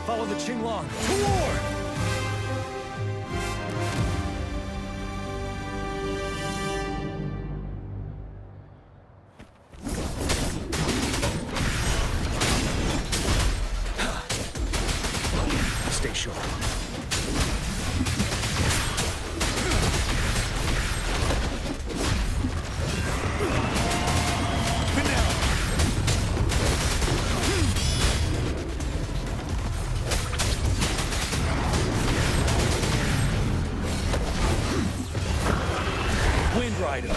Follow the Qinglong to war! Stay sharp. Wind Rider.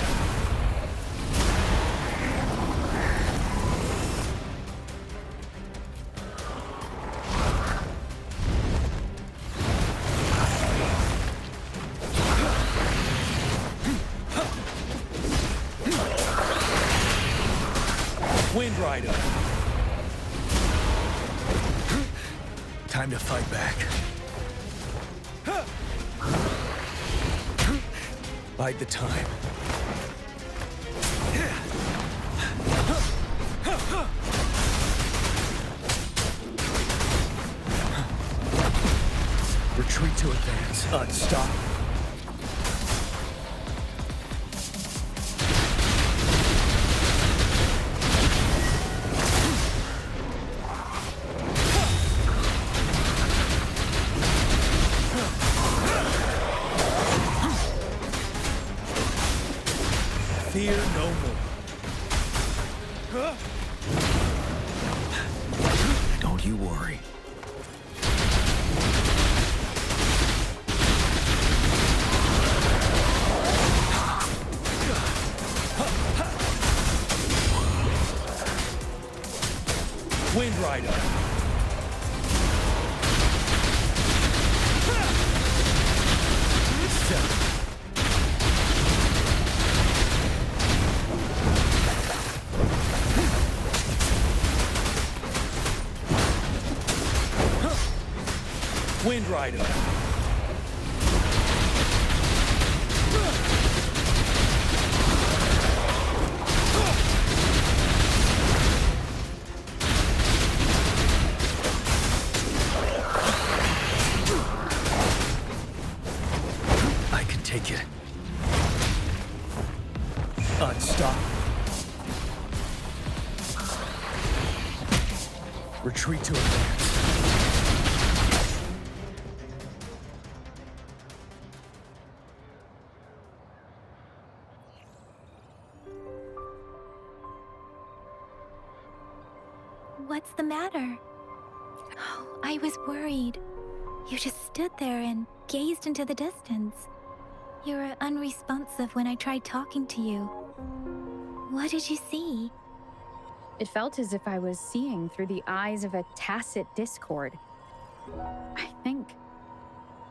Wind Rider. Time to fight back. Bide the time. Retreat to advance. Stop. Fear no more. Don't you worry. Wind Rider. Wind Rider. I can take it. Stop. Retreat to advance. What's the matter? Oh, I was worried. You just stood there and gazed into the distance. You were unresponsive when I tried talking to you. What did you see? It felt as if I was seeing through the eyes of a tacit discord. I think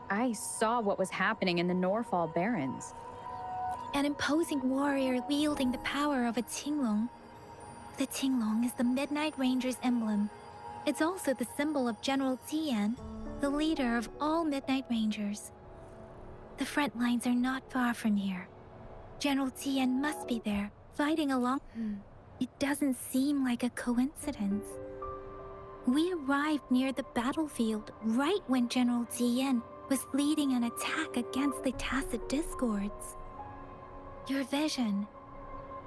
I saw what was happening in the Norfall Barrens. An imposing warrior wielding the power of a Qinglong. The Qinglong is the Midnight Ranger's emblem. It's also the symbol of General Tian, the leader of all Midnight Rangers. The front lines are not far from here. General Tian must be there, fighting along. It doesn't seem like a coincidence. We arrived near the battlefield right when General Tian was leading an attack against the Tacit Discords. Your vision.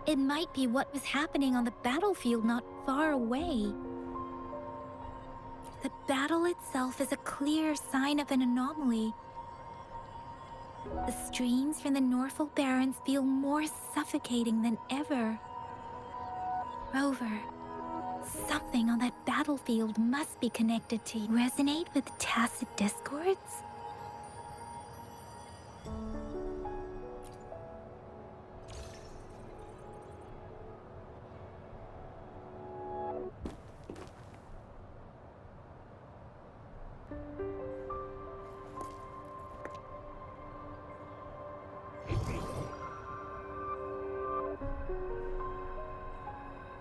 It might be what was happening on the battlefield not far away. The battle itself is a clear sign of an anomaly. The streams from the Norfall Barrens feel more suffocating than ever. Rover, something on that battlefield must be connected to resonate with Tacit Discords?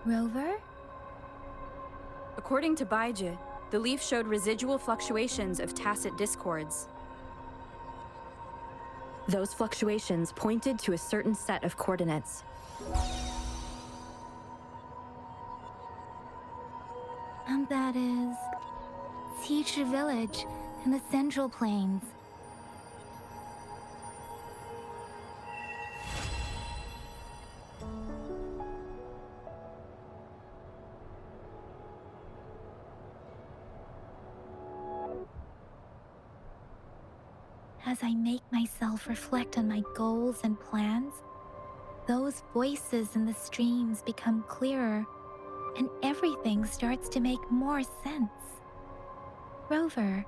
Rover? According to Baiju, the leaf showed residual fluctuations of tacit discords. Those fluctuations pointed to a certain set of coordinates. And that is Teacher Village in the Central Plains. As I make myself reflect on my goals and plans, those voices in the streams become clearer, and everything starts to make more sense. Rover,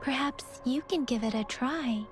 perhaps you can give it a try.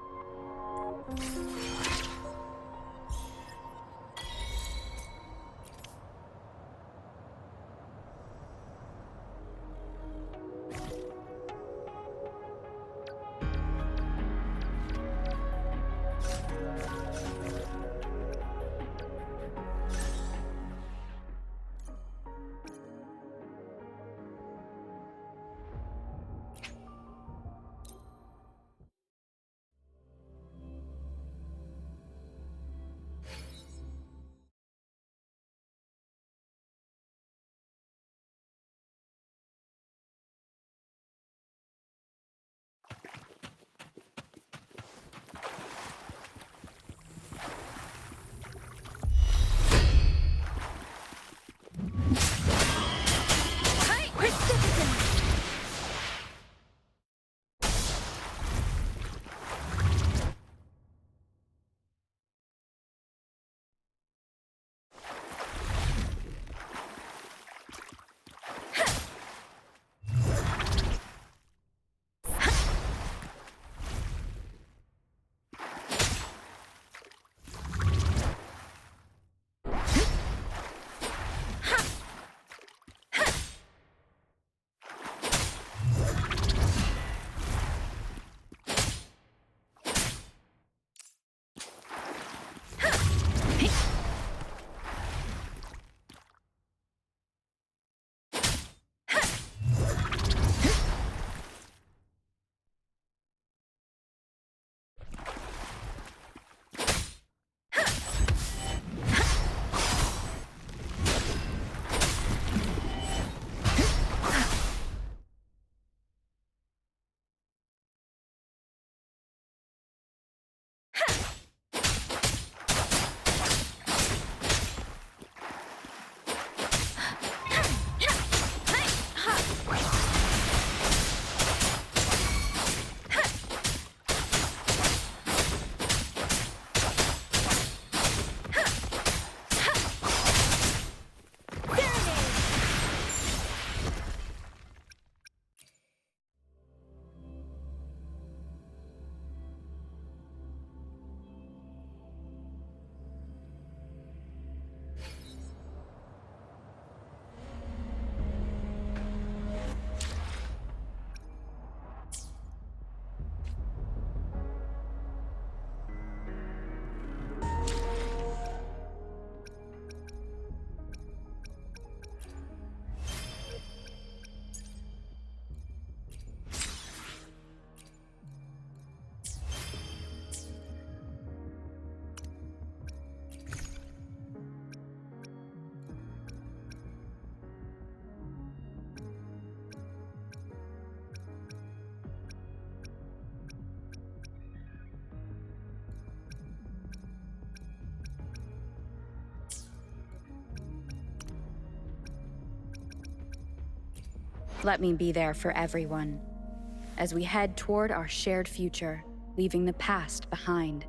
Let me be there for everyone, as we head toward our shared future, leaving the past behind.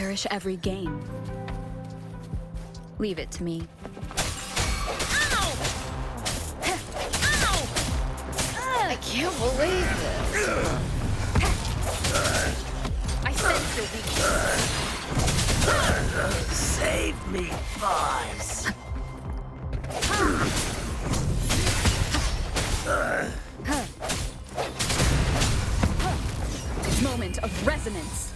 perish every gain. Leave it to me. I can't believe this. I sense your weakness. Save me, boys. Moment of resonance.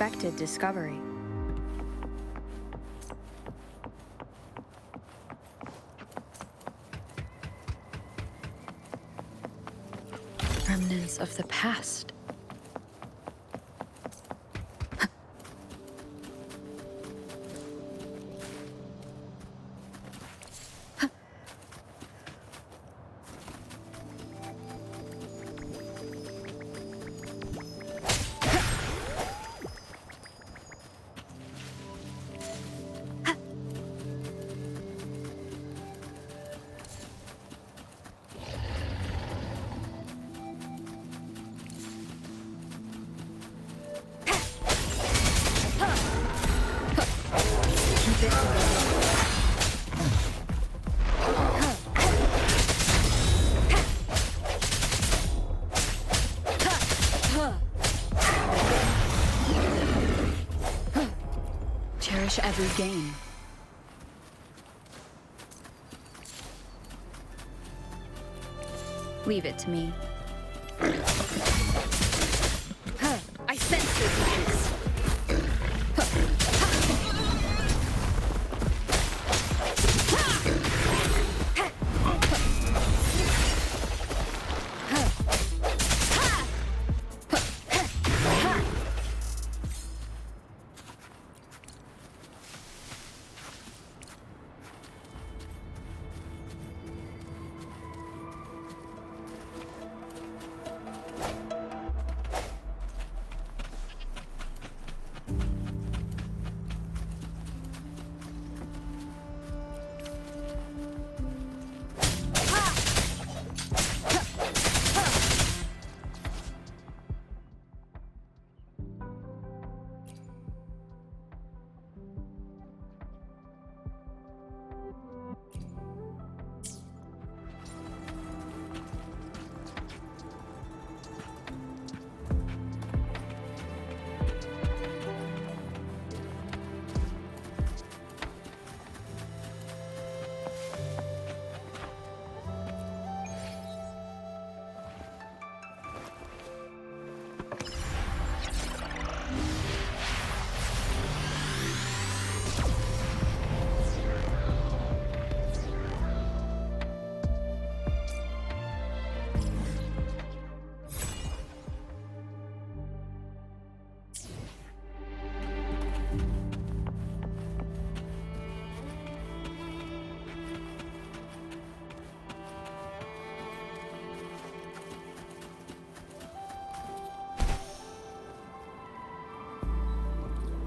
unexpected discovery. Remnants of the past. Cherish every gain. Leave it to me. I sense your weakness.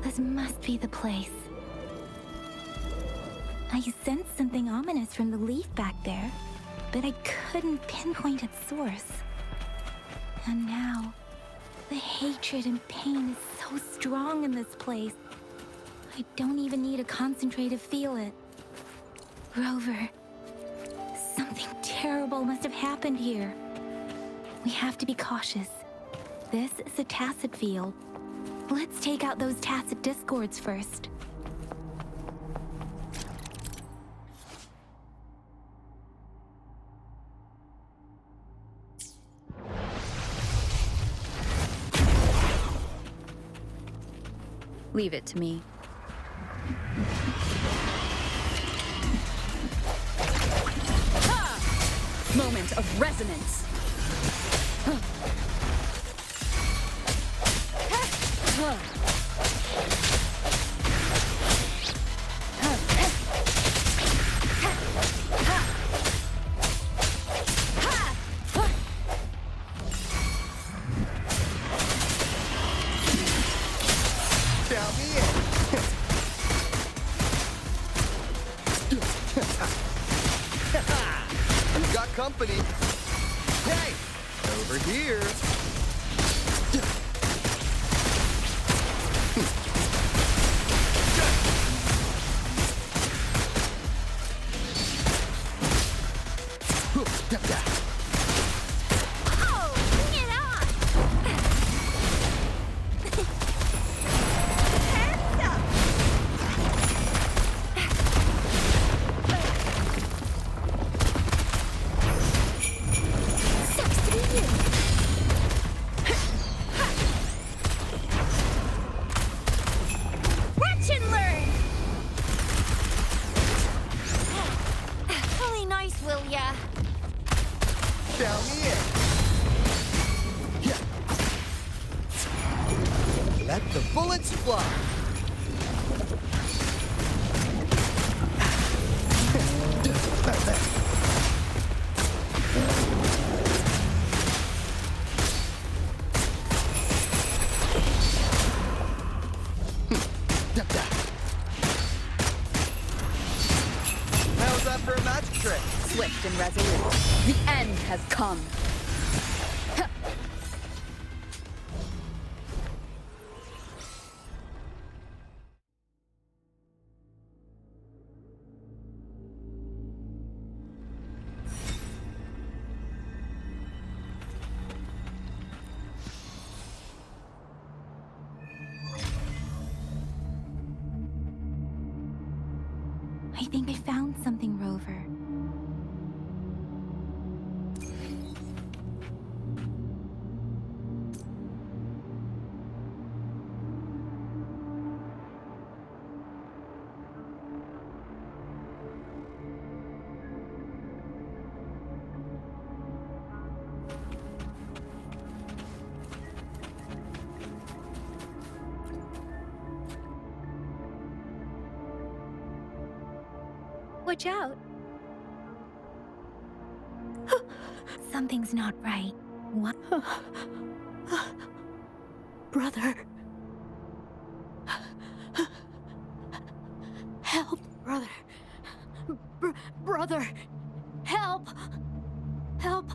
This must be the place. I sensed something ominous from the leaf back there, but I couldn't pinpoint its source. And now, the hatred and pain is so strong in this place. I don't even need a concentrate to feel it. Rover, something terrible must have happened here. We have to be cautious. This is a tacit field. Let's take out those tacit discords first. Leave it to me. Moment of resonance. Company. Hey, over here. prep for a magic trick. Swift and resolute. The end has come. I think I found something, Rover. Watch out! Something's not right. What? Brother. Help, brother. Brother. Help. Help.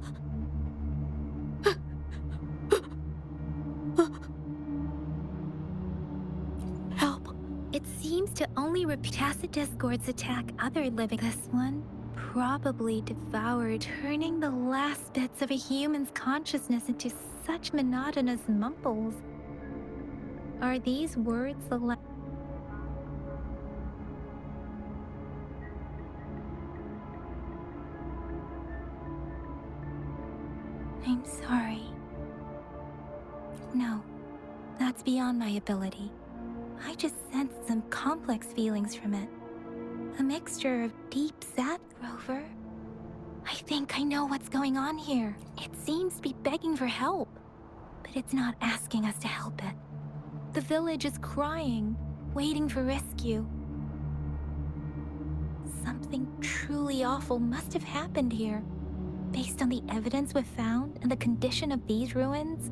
Help. It seems to only repeat tacit discords attack other living. This one probably devoured, turning the last bits of a human's consciousness into such monotonous mumbles. Are these words the I'm sorry. No, that's beyond my ability. I just sensed some complex feelings from it. A mixture of deep sad, Rover. I think I know what's going on here. It seems to be begging for help, but it's not asking us to help it. The village is crying, waiting for rescue. Something truly awful must have happened here. Based on the evidence we've found and the condition of these ruins,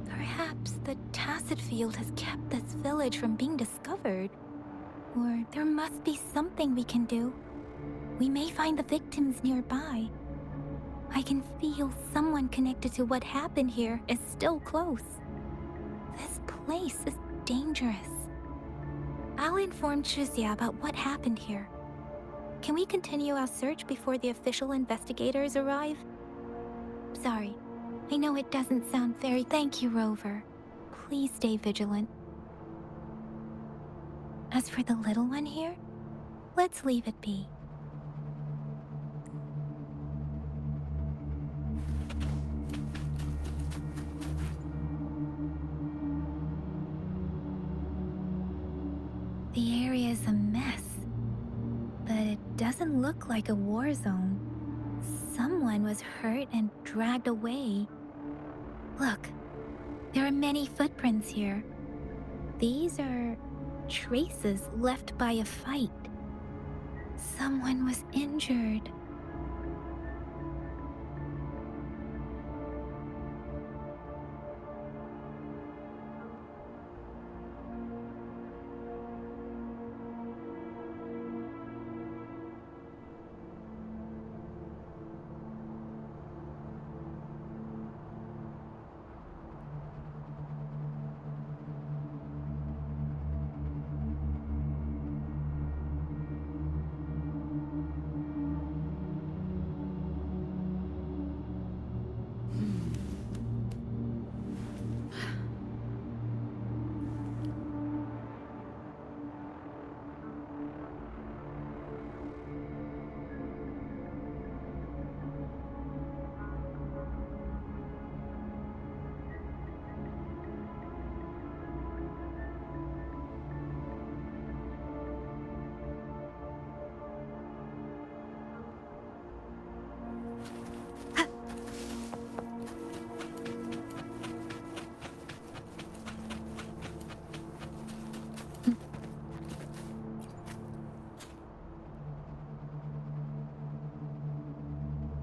perhaps the tacit field has kept this village from being discovered. Or there must be something we can do. We may find the victims nearby. I can feel someone connected to what happened here is still close. This place is dangerous. I'll inform Chuzia about what happened here. Can we continue our search before the official investigators arrive? Sorry, I know it doesn't sound very... Thank you, Rover. Please stay vigilant. As for the little one here, let's leave it be. The area is a mess, but it doesn't look like a war zone. Someone was hurt and dragged away. Look, there are many footprints here. These are traces left by a fight. Someone was injured.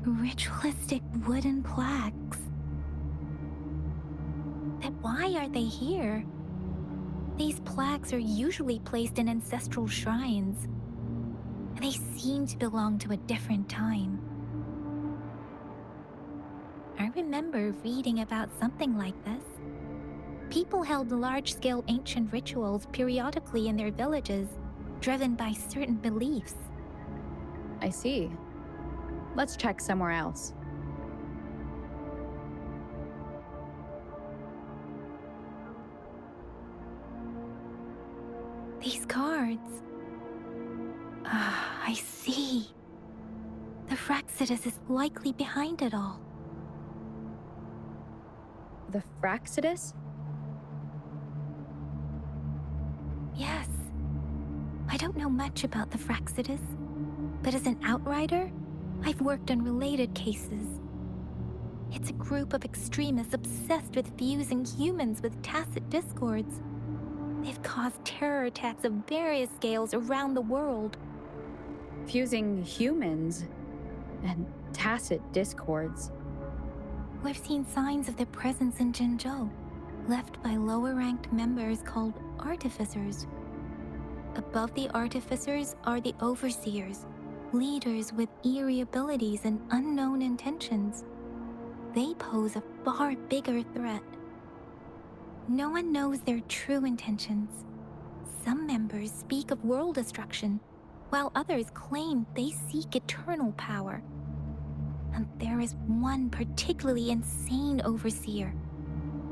Ritualistic wooden plaques. But why are they here? These plaques are usually placed in ancestral shrines. They seem to belong to a different time. I remember reading about something like this. People held large-scale ancient rituals periodically in their villages, driven by certain beliefs. I see. Let's check somewhere else. These cards. Ah, I see. The Fraxidus is likely behind it all. The Fraxidus? Yes. I don't know much about the Fraxidus, but as an outrider, I've worked on related cases. It's a group of extremists obsessed with fusing humans with tacit discords. They've caused terror attacks of various scales around the world. Fusing humans and tacit discords. We've seen signs of their presence in Jinzhou, left by lower-ranked members called artificers. Above the artificers are the overseers, leaders with eerie abilities and unknown intentions. They pose a far bigger threat. No one knows their true intentions. Some members speak of world destruction, while others claim they seek eternal power. And there is one particularly insane overseer.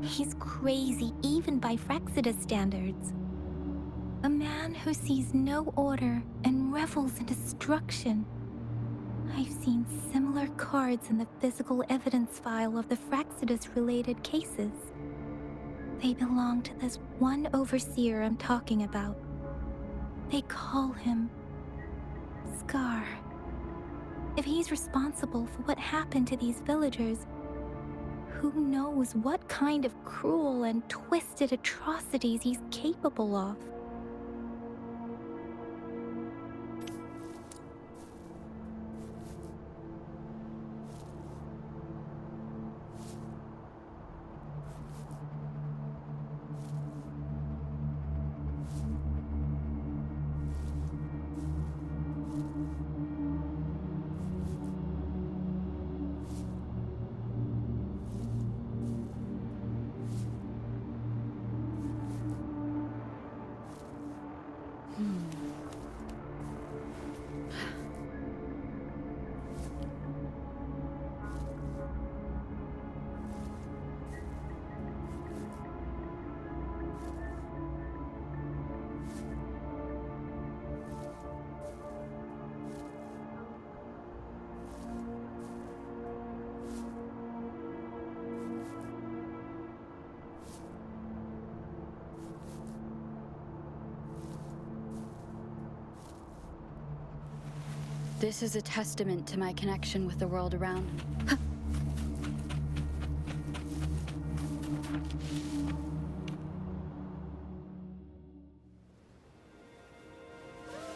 He's crazy even by Fraxidus standards. A man who sees no order and revels in destruction. I've seen similar cards in the physical evidence file of the Fraxidus-related cases. They belong to this one overseer I'm talking about. They call him Scar. If he's responsible for what happened to these villagers, who knows what kind of cruel and twisted atrocities he's capable of? This is a testament to my connection with the world around.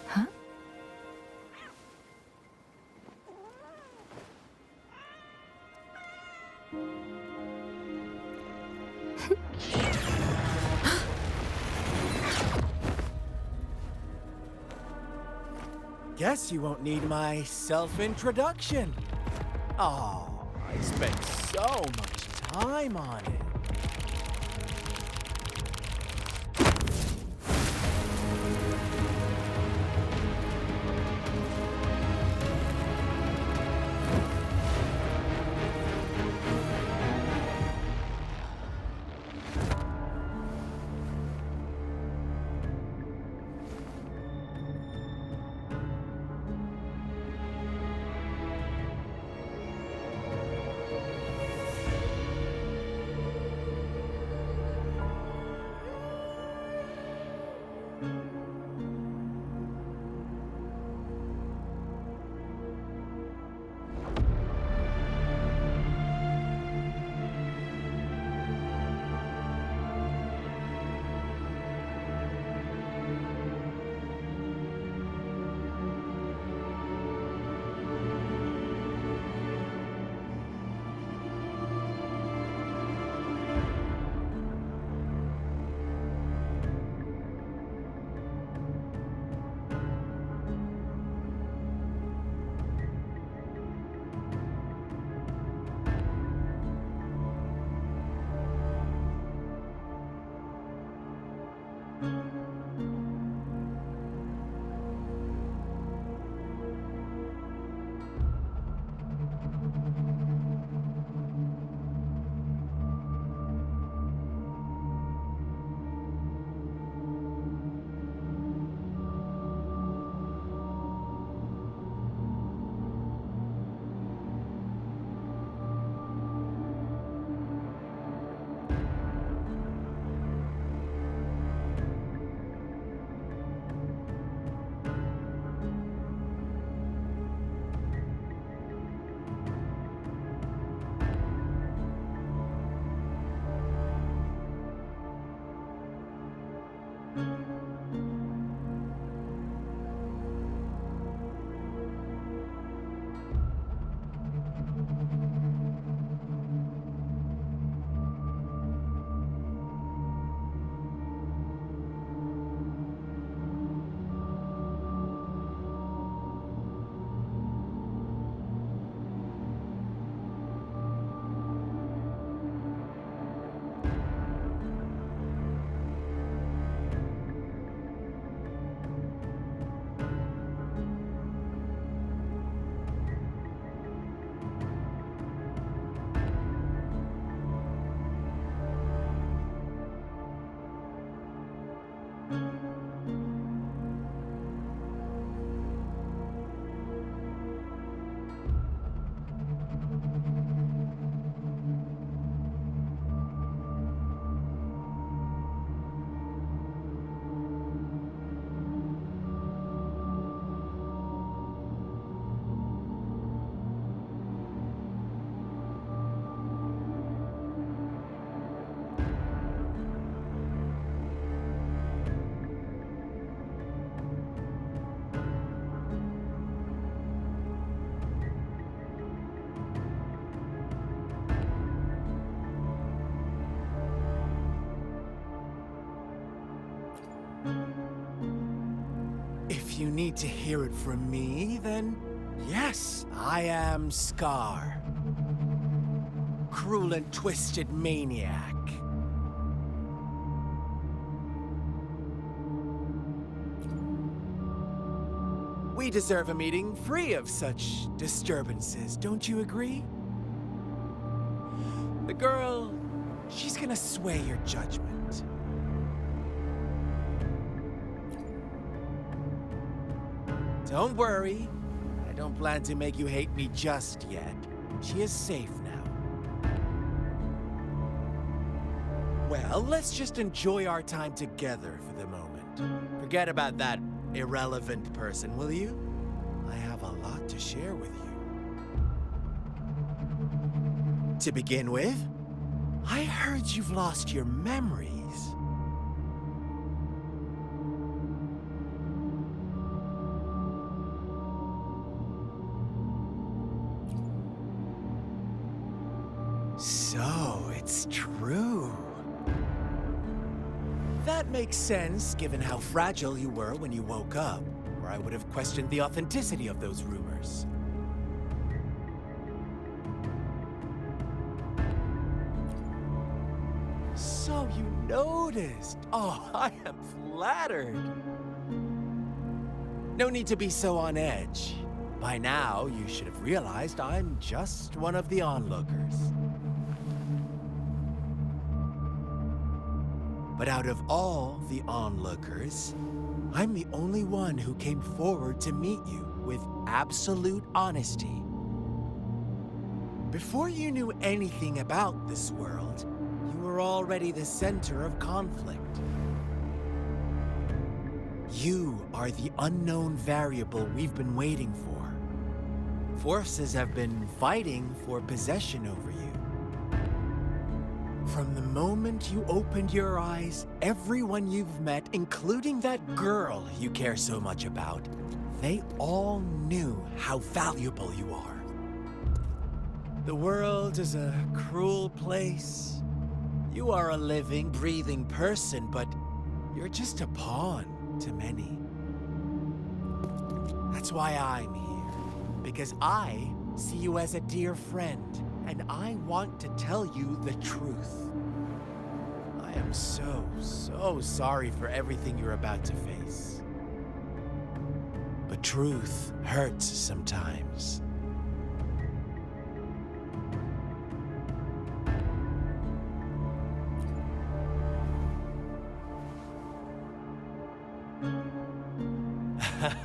Huh? Guess you won't need my self-introduction. Oh, I spent so much time on it. if you need to hear it from me, then yes, I am Scar. Cruel and twisted maniac. We deserve a meeting free of such disturbances, don't you agree? The girl, she's gonna sway your judgment. Don't worry, I don't plan to make you hate me just yet. She is safe now. Well, let's just enjoy our time together for the moment. Forget about that irrelevant person, will you? I have a lot to share with you. To begin with, I heard you've lost your memories. So, it's true. That makes sense, given how fragile you were when you woke up, or I would have questioned the authenticity of those rumors. So you noticed. Oh, I am flattered. No need to be so on edge. By now, you should have realized I'm just one of the onlookers. But out of all the onlookers, I'm the only one who came forward to meet you with absolute honesty. Before you knew anything about this world, you were already the center of conflict. You are the unknown variable we've been waiting for. Forces have been fighting for possession over you. From the moment you opened your eyes, everyone you've met, including that girl you care so much about, they all knew how valuable you are. The world is a cruel place. You are a living, breathing person, but you're just a pawn to many. That's why I'm here, because I see you as a dear friend, and I want to tell you the truth. I am so sorry for everything you're about to face. But truth hurts sometimes.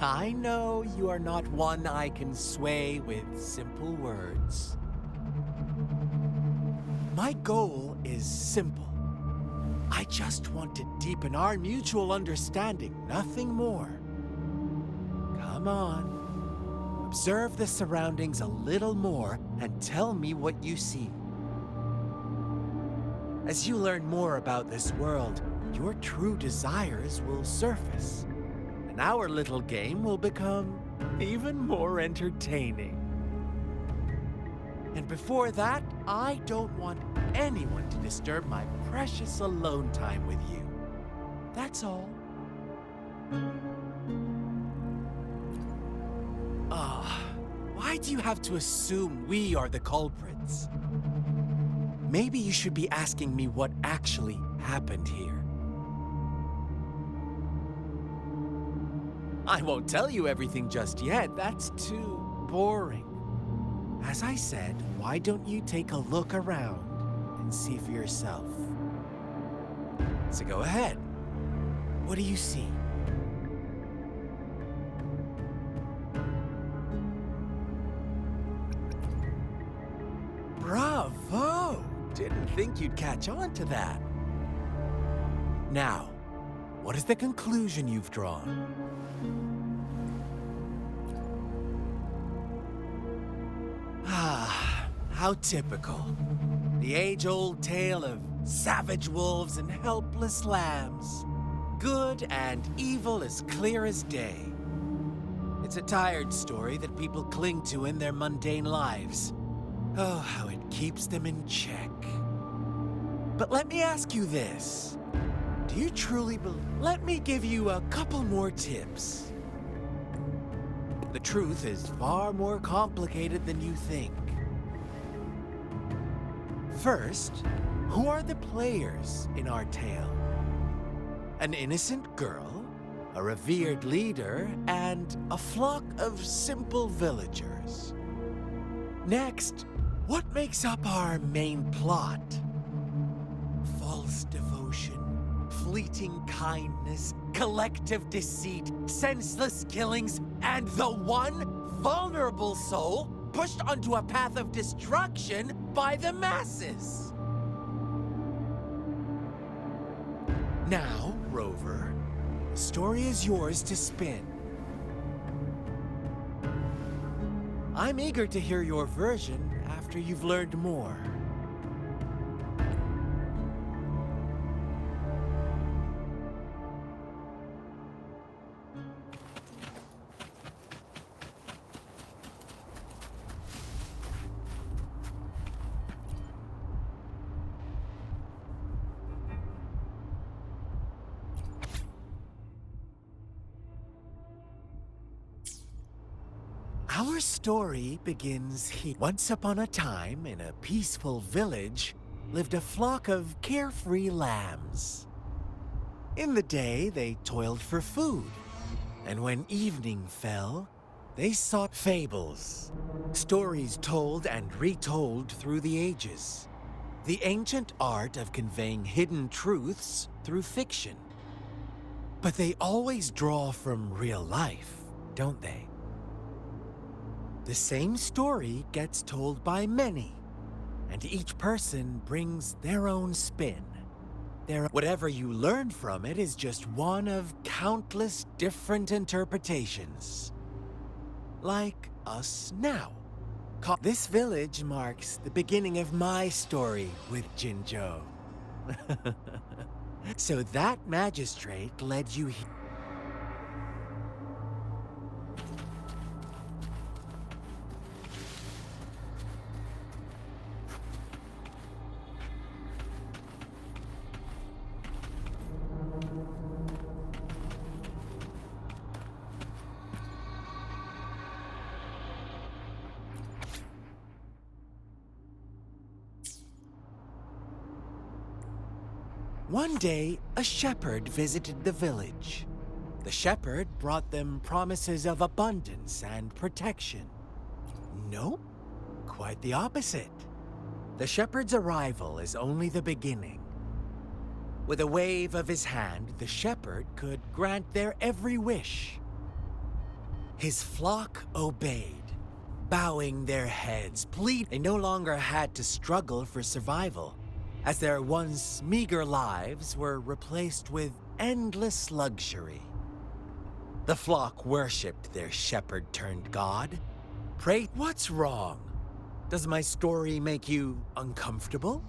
I know you are not one I can sway with simple words. My goal is simple. I just want to deepen our mutual understanding, nothing more. Come on. Observe the surroundings a little more and tell me what you see. As you learn more about this world, your true desires will surface, and our little game will become even more entertaining. And before that, I don't want anyone to disturb my precious alone time with you. That's all. Why do you have to assume we are the culprits? Maybe you should be asking me what actually happened here. I won't tell you everything just yet. That's too boring. As I said, why don't you take a look around and see for yourself? So go ahead. What do you see? Bravo! Didn't think you'd catch on to that. Now, what is the conclusion you've drawn? How typical. The age-old tale of savage wolves and helpless lambs. Good and evil as clear as day. It's a tired story that people cling to in their mundane lives. Oh, how it keeps them in check. But let me ask you this. Do you truly believe? Let me give you a couple more tips. The truth is far more complicated than you think. First, who are the players in our tale? An innocent girl, a revered leader, and a flock of simple villagers. Next, what makes up our main plot? False devotion, fleeting kindness, collective deceit, senseless killings, and the one vulnerable soul pushed onto a path of destruction by the masses. Now, Rover, the story is yours to spin. I'm eager to hear your version after you've learned more. Our story begins here. Once upon a time, in a peaceful village, lived a flock of carefree lambs. In the day, they toiled for food, and when evening fell, they sought fables, stories told and retold through the ages, the ancient art of conveying hidden truths through fiction. But they always draw from real life, don't they? The same story gets told by many, and each person brings their own spin. Whatever you learn from it is just one of countless different interpretations. Like us now. This village marks the beginning of my story with Jinzhou. So that magistrate led you here. One day, a shepherd visited the village. The shepherd brought them promises of abundance and protection. Nope, quite the opposite. The shepherd's arrival is only the beginning. With a wave of his hand, the shepherd could grant their every wish. His flock obeyed, bowing their heads, pleading. They no longer had to struggle for survival, as their once meager lives were replaced with endless luxury. The flock worshipped their shepherd-turned-god. Pray, what's wrong? Does my story make you uncomfortable?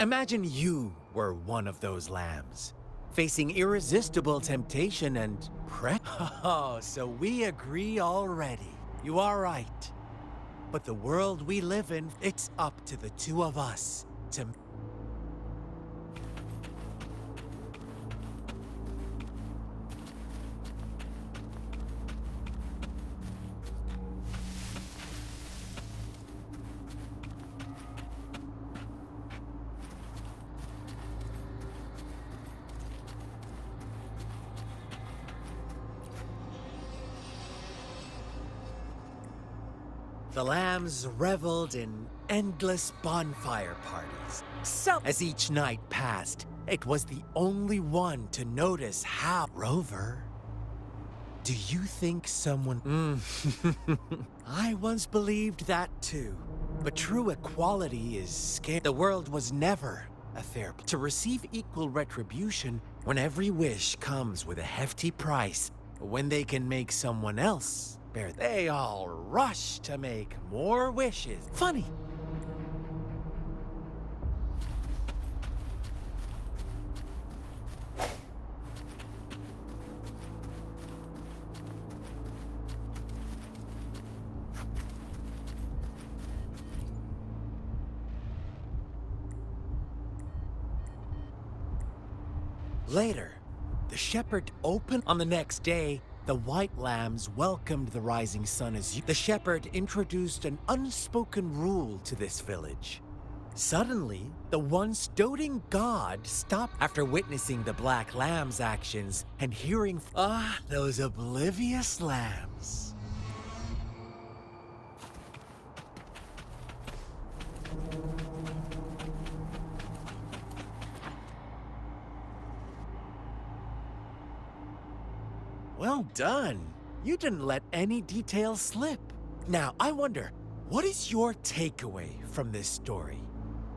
Imagine you were one of those lambs, facing irresistible temptation and Oh, so we agree already. You are right. But the world we live in, it's up to the two of us to... The lambs reveled in endless bonfire parties. So, as each night passed, it was the only one to notice how... Rover, do you think someone... I once believed that too. But true equality is scarce. The world was never a fair... To receive equal retribution when every wish comes with a hefty price, when they can make someone else bear... They all rush to make more wishes. Funny. Later, the shepherd opened. On the next day, the white lambs welcomed the rising sun as the shepherd introduced an unspoken rule to this village. Suddenly, the once doting god stopped after witnessing the black lamb's actions and hearing those oblivious lambs. Well done. You didn't let any details slip. Now, I wonder, what is your takeaway from this story?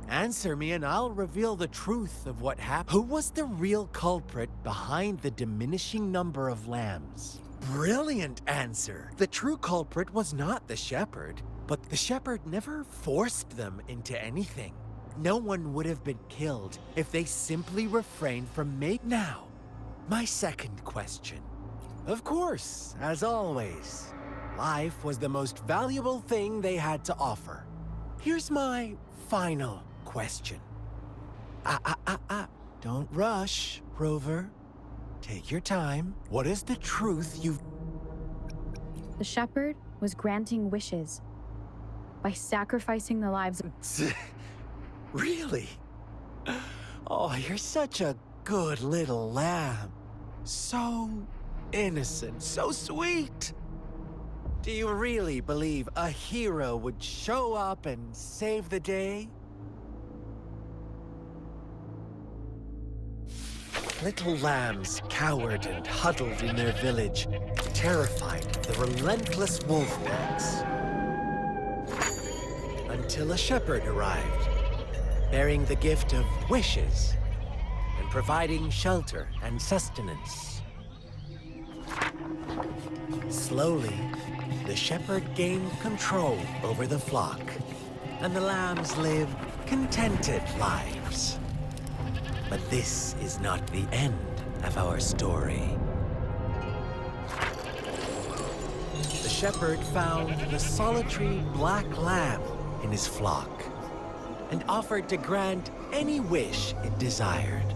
Answer me and I'll reveal the truth of what happened. Who was the real culprit behind the diminishing number of lambs? Brilliant answer. The true culprit was not the shepherd, but the shepherd never forced them into anything. No one would have been killed if they simply refrained from making. Now, my second question. Of course, as always, life was the most valuable thing they had to offer. Here's my final question. Don't rush, Rover. Take your time. What is the truth you've... The shepherd was granting wishes by sacrificing the lives of... Really? Oh, you're such a good little lamb. So innocent, so sweet. Do you really believe a hero would show up and save the day? Little lambs cowered and huddled in their village, terrified of the relentless wolf packs. Until a shepherd arrived, bearing the gift of wishes and providing shelter and sustenance. Slowly, the shepherd gained control over the flock, and the lambs lived contented lives. But this is not the end of our story. The shepherd found the solitary black lamb in his flock and offered to grant any wish it desired.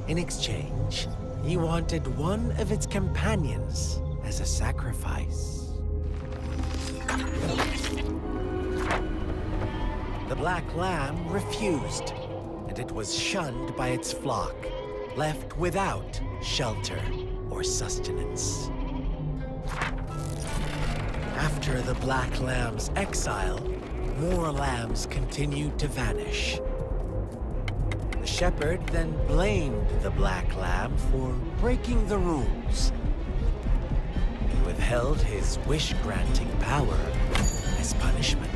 In exchange, he wanted one of its companions as a sacrifice. The black lamb refused, and it was shunned by its flock, left without shelter or sustenance. After the black lamb's exile, more lambs continued to vanish. The shepherd then blamed the black lamb for breaking the rules and withheld his wish-granting power as punishment.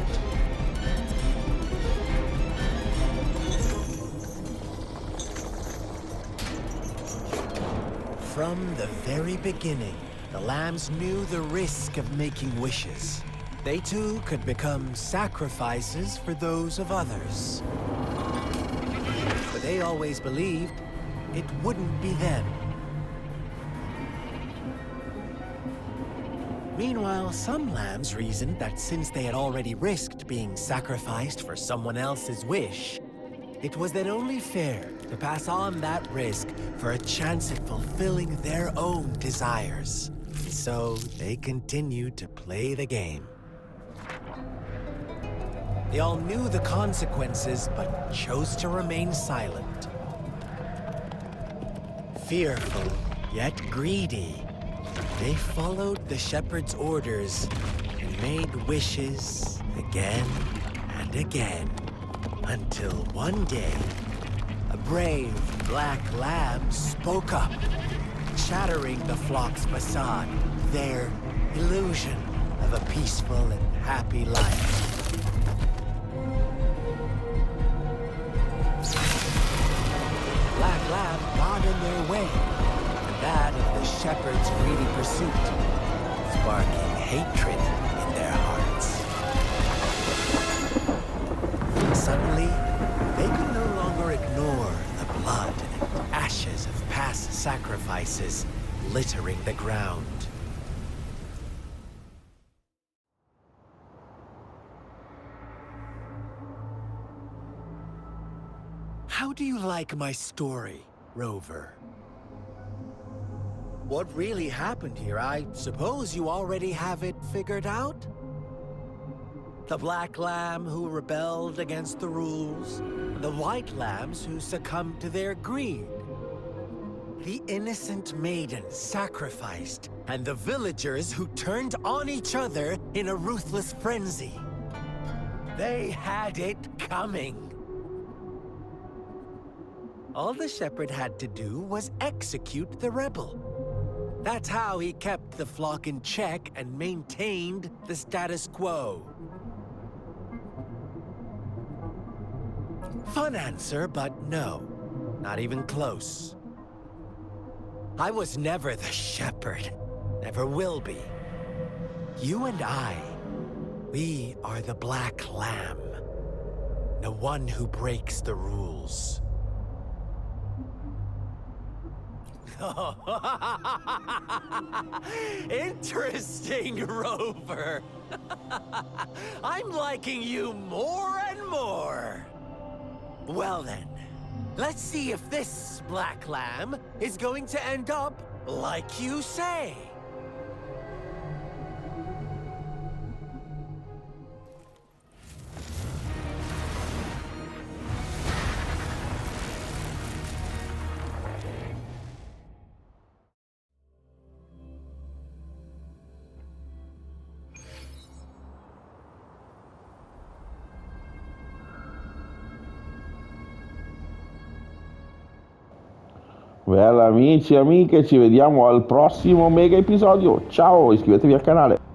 From the very beginning, the lambs knew the risk of making wishes. They too could become sacrifices for those of others. But they always believed it wouldn't be them. Meanwhile, some lambs reasoned that since they had already risked being sacrificed for someone else's wish, it was then only fair to pass on that risk for a chance at fulfilling their own desires. So they continued to play the game. They all knew the consequences, but chose to remain silent. Fearful, yet greedy, they followed the shepherd's orders and made wishes again and again, until one day, a brave black lamb spoke up, shattering the flock's facade, their illusion of a peaceful and happy life. Black lamb got in their way, and that of the shepherd's greedy pursuit, sparking hatred in their hearts. Suddenly, they could no longer ignore the blood and ashes of past sacrifices littering the ground. How do you like my story, Rover? what really happened here, I suppose you already have it figured out? The black lamb who rebelled against the rules, the white lambs who succumbed to their greed. The innocent maiden sacrificed, and the villagers who turned on each other in a ruthless frenzy. They had it coming. All the shepherd had to do was execute the rebel. That's how he kept the flock in check and maintained the status quo. Fun answer, but no. Not even close. I was never the shepherd. Never will be. You and I, we are the black lamb. The one who breaks the rules. Interesting, Rover. I'm liking you more and more. Well then, let's see if this black lamb is going to end up like you say. Bella amici e amiche, ci vediamo al prossimo mega episodio. Ciao, iscrivetevi al canale.